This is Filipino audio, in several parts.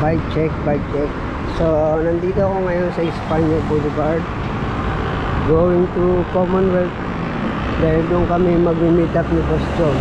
Bike check, bike check. So, nandito ako ngayon sa Espanya Boulevard, going to Commonwealth dahil doon kami mag-meet up ni Boss John.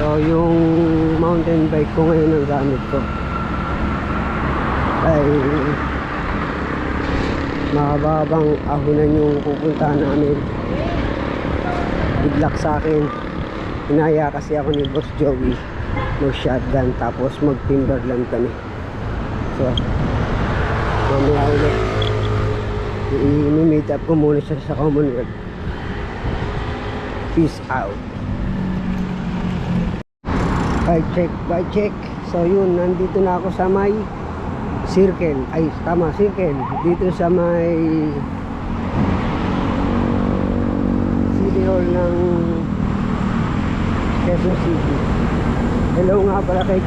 So yung mountain bike ko ngayon ang gamit ko ay makababang ahonan yung pupuntahan namin. Biglak sa akin, hinaya kasi ako ni Boss Joey mag shotgun tapos mag timberland kami. So mamaya ulit i-meet up ko muna siya sa Commonwealth. Peace out. Bike check, bike check. So yun, nandito na ako sa may circle. Ay, tama, circle. Dito sa may City Hall ng Quezon City. Hello nga pala kay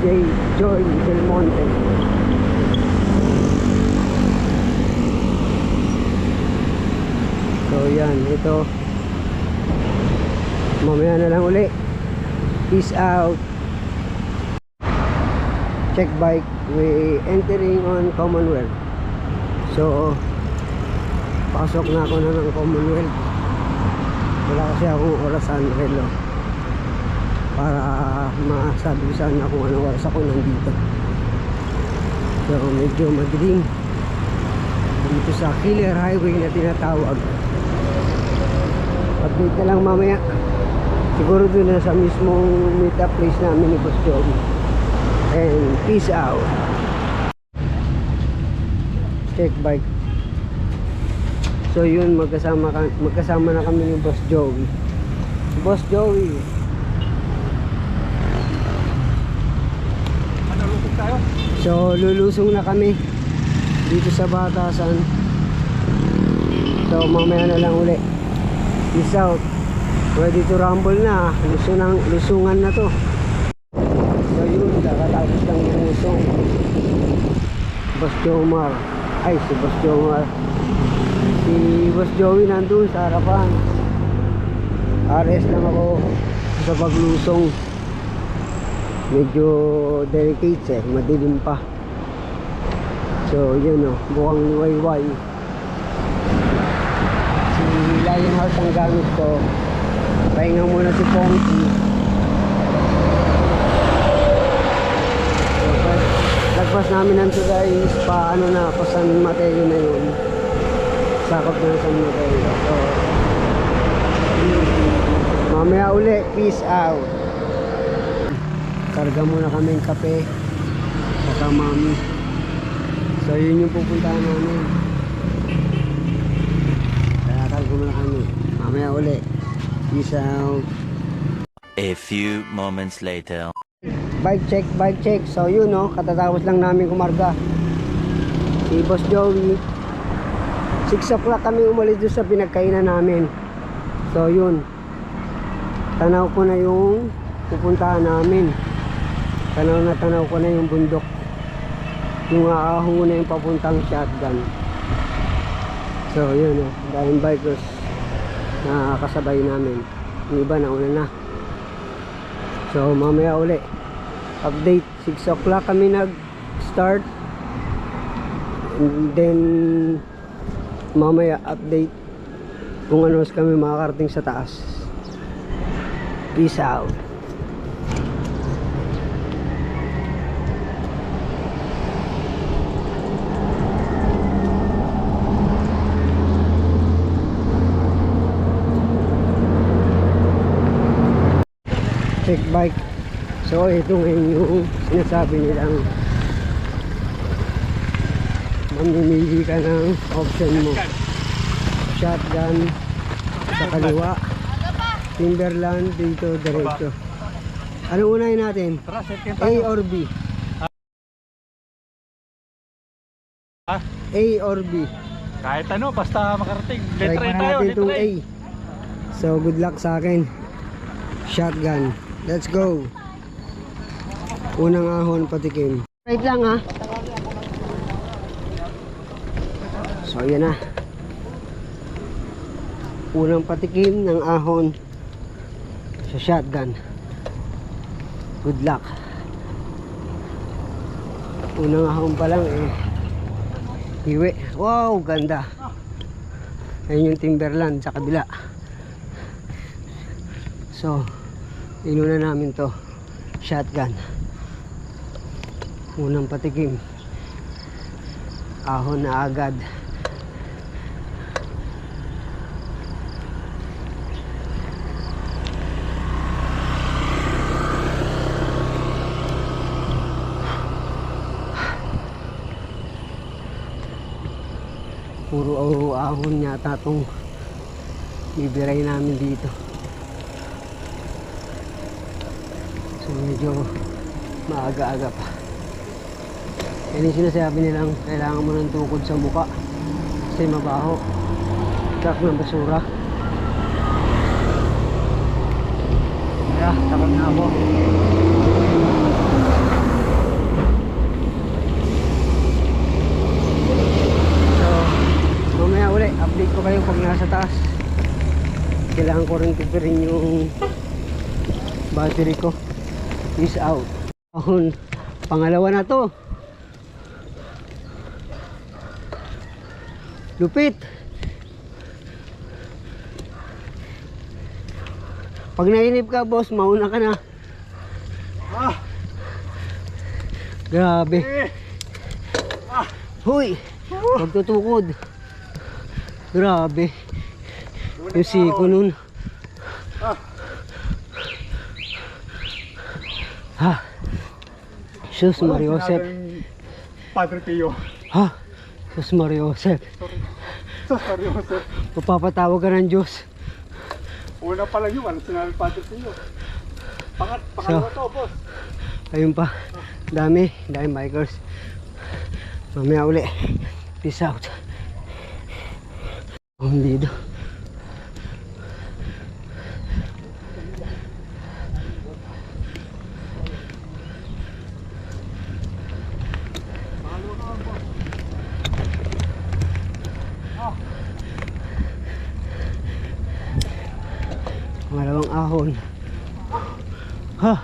Joy Del Monte. So yan, ito. Mamaya na lang uli. Peace out. Check bike, we entering on Commonwealth. So pasok na ako na ng Commonwealth. Wala kasi akong orasan relo para masabi saan na kung anong oras ako nandito. So medyo madilim dito sa Killer Highway na tinatawag. Update na lang mamaya, siguro doon na sa mismong meet up place namin ni Boss Joey. And peace out. Check bike. So yun, magkasama na kami ni Boss Joey. Boss Joey, Lulusong tayo? so lulusong na kami dito sa Batasan. So mamaya na lang uli. Peace out. Ready to rumble na. Lusungan na to. So yun, kakatapos lang yung lusong. Boss Jomar. Ay, si Boss Jomar. Si Boss Joey nandun sa harapan. RS lang ako sa paglusong. Medyo delicate eh, madilim pa. So yun o, mukhang liwayway. Si Lionheart ang gamit ko. Pahinga muna si Ponky. Lagpas namin nito guys, paano na ako San Mateo na yun. Sakop na San Mateo. So mamaya uli, peace out. Karga muna kaming kape saka mami. So yun yung pupuntahan namin. Kaya karga muna kami. Mamaya uli, peace out. A few moments later. Bike check, bike check. So yun no, katatapos lang namin kumarga. Si Boss Joey, 6 o'clock kami umalis doon sa pinagkainan namin. So yun, tanaw ko na yung pupuntahan namin. Tanaw ko na yung bundok. Yung aahon na yung papuntang shotgun. So yun no, daming bikers na kasabay namin. Yung iba nauna na. So mamaya uli update, 6 o'clock kami nag-start, and then mamaya update kung ano kami makakarating sa taas. Peace out. Check bike. So ito ngayon yung sinasabi nilang mamimili ka ng option mo. Shotgun sa kaliwa. Timberland dito diretso. Anong unahin natin? A or B? A or B? Kahit ano, basta makarating. Try Letra pa tayo, natin itong letra A. So good luck sa akin. Shotgun. Let's go. Unang ahon patikim. Right lang ha. So yan na. Unang patikim ng ahon sa shotgun. Good luck. Unang ahon pa lang eh. Hiwi. Wow, ganda. Ayun yung Timberland sa kabila. So, inuna namin to. Shotgun. Unang patikim. Ahon na agad. Puro ahon yata itong bibiray namin dito. So medyo maaga-aga pa. Yan yung sinasabi nilang kailangan mo ng tukod sa muka kasi mabaho. Truck ng basura. Kaya takot na ako. Mamaya uli, update ko kayo pag nasa taas. Kailangan ko rin tipirin yung battery ko. Peace out. Ahon, pangalawa na to. Lupit. Pag nainip ka boss, mauna ka na. Grabe. Huy, magtutukod. Grabe. Yung siko nun. Ha. Sus Mariosep. Padre Pio. Ha. Sus Mariosep. Sus Mariosep. Mapapatawag ka ng Diyos. Una pa lang yun, ano sinabi Padre Pio. Pangalawa to, boss. Ayun pa. Dami bikers. Mamaya uli. Peace out. Dito. Pangalawang ahon. Ha.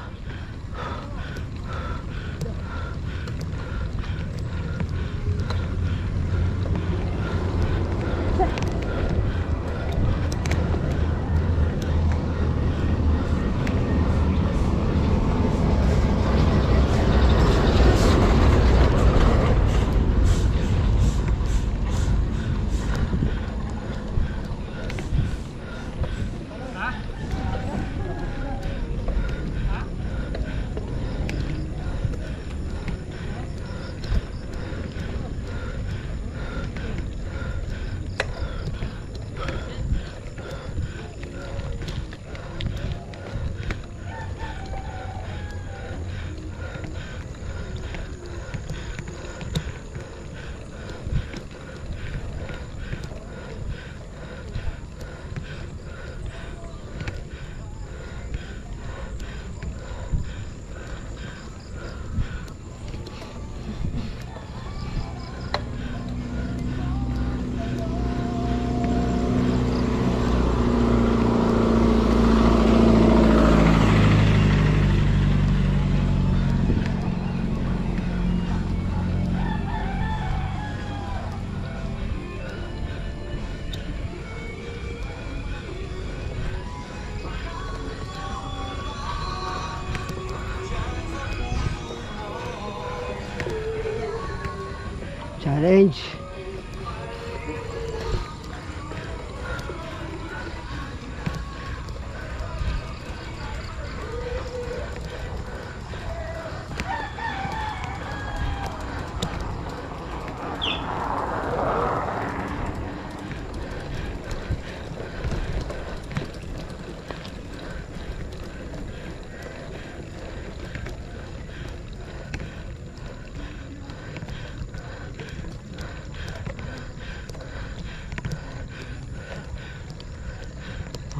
Challenge.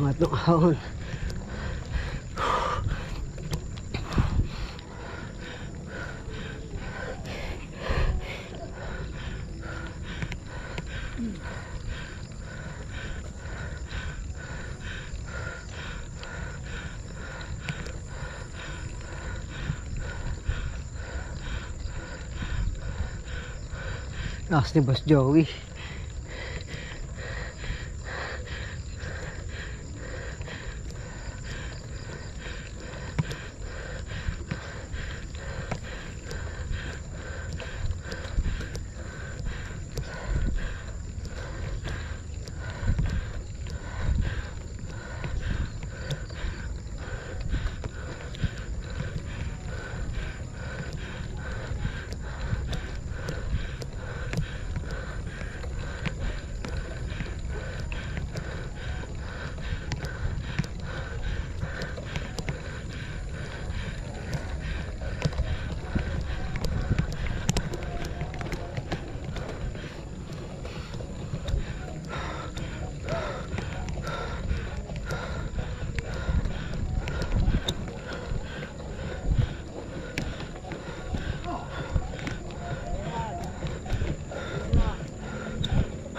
Angat ng ahon. Lakas ni Boss Joey.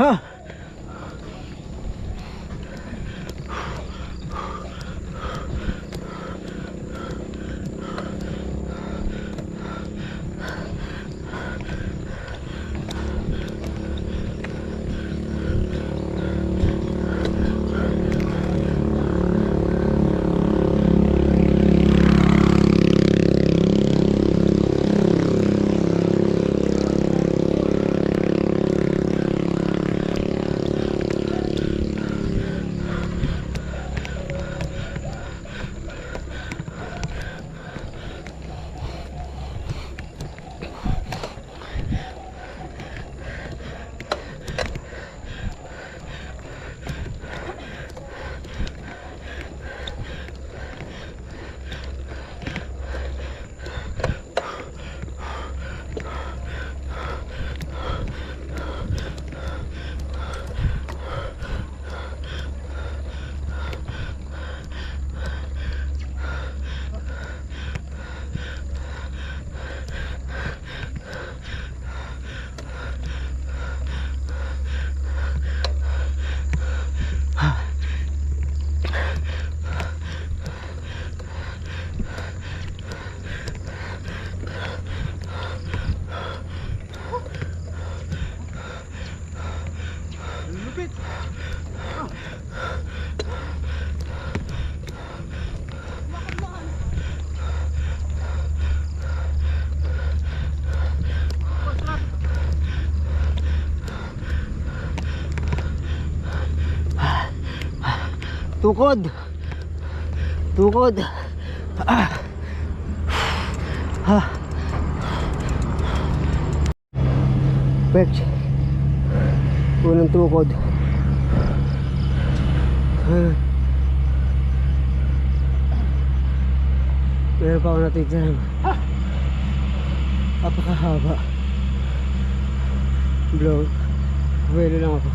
Ha? Tukod. Tukod. Perch. Unang tukod. Meron pa ako natitira. Napakahaba. Blow. Buwelo lang ako.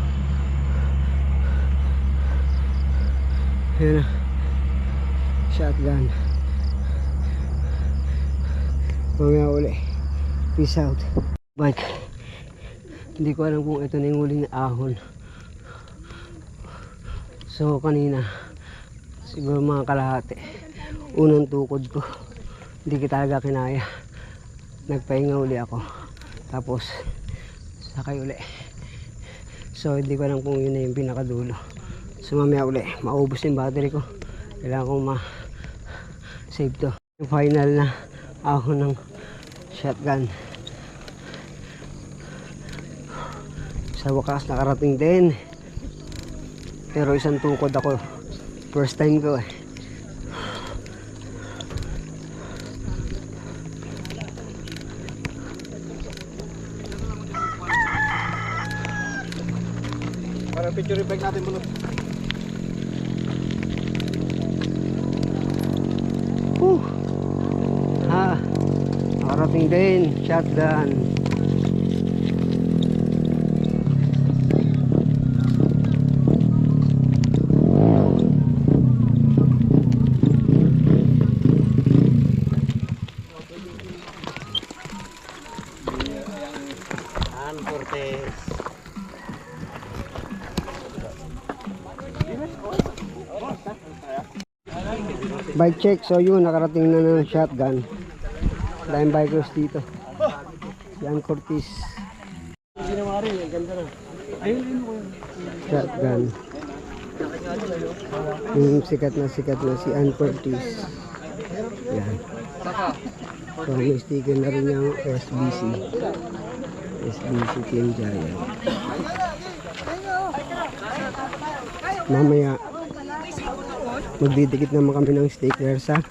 Ayan na. Shotgun. Mamaya uli. Peace out. Bike. Hindi ko alam kung ito na yung huling ahon. So kanina siguro mga kalahati. Unang tukod ko. Hindi ko talaga kinaya. Nagpahinga uli ako. Tapos sakay uli. So hindi ko alam kung yun na yung pinakadulo. So mamaya uli, maubos yung battery ko. Kailangan kong ma-save to. Yung final na ahon ng shotgun. Sa wakas nakarating din. Pero isang tukod ako. First time ko eh. Para picture bag natin muna. Ha, nakarating din. Shotgun. Bike check. So yun, nakarating na ng shotgun. Daming bikers dito. Yan Cortez. Shotgun. Yung sikat na si Ann Cortez. Yan. So may sticker na rin yung SBC. SBC Team Giant. Mamaya magdidikit naman kami ng sticker sa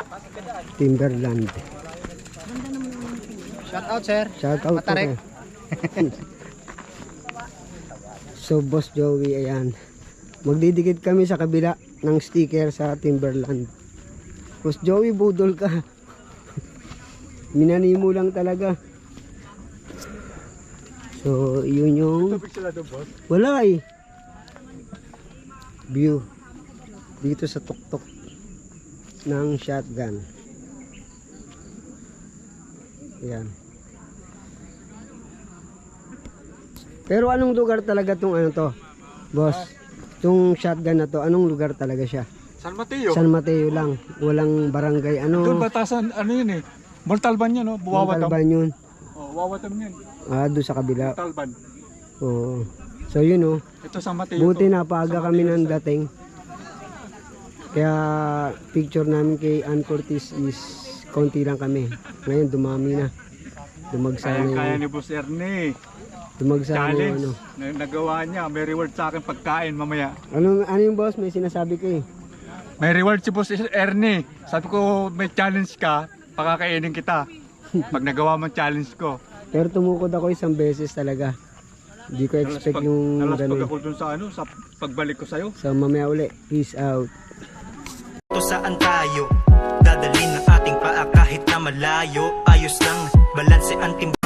Timberland. Shout out, sir. Shout out Matarek. sir. So Boss Joey, ayan. Magdidikit kami sa kabila ng sticker sa Timberland. Boss Joey, budol ka. Minanimo lang talaga. So yun yung Tubig sila doon, boss. wala eh. View dito sa tuktok ng shotgun. Ayan. Pero anong lugar talaga tong ano to, boss? Tong shotgun na to, anong lugar talaga siya? San Mateo. San Mateo lang, walang barangay. Doon Ano? batasan, ano yun eh. Mortalban yan, no? Buwawatam. Montalban yun. Oh, wawatam yan. Doon sa kabila. Mortalban. Oo. So yun oh. Ito San Mateo. Buti to. na paaga kami ng dating. Kaya picture namin kay Ann Cortez is konti lang kami. Ngayon dumami na. Dumagsa na Kaya yung, ni Boss Ernie. dumagsa na yung Challenge. ano. Nagawa niya. May reward sa akin pagkain mamaya. Ano yung boss? May sinasabi ko eh. May reward si Boss Ernie. Sabi ko may challenge ka. Pakakainin kita. Pag nagawa mo ang challenge ko. Pero tumukod ako isang beses talaga. Hindi ko expect yung Nalaspag ganun. ako dun sa ano, sa pagbalik ko sa'yo. So mamaya uli. Peace out. To saan tayo? Dadalhin ng ating paa kahit na malayo. Ayos lang, balanse ang timbang.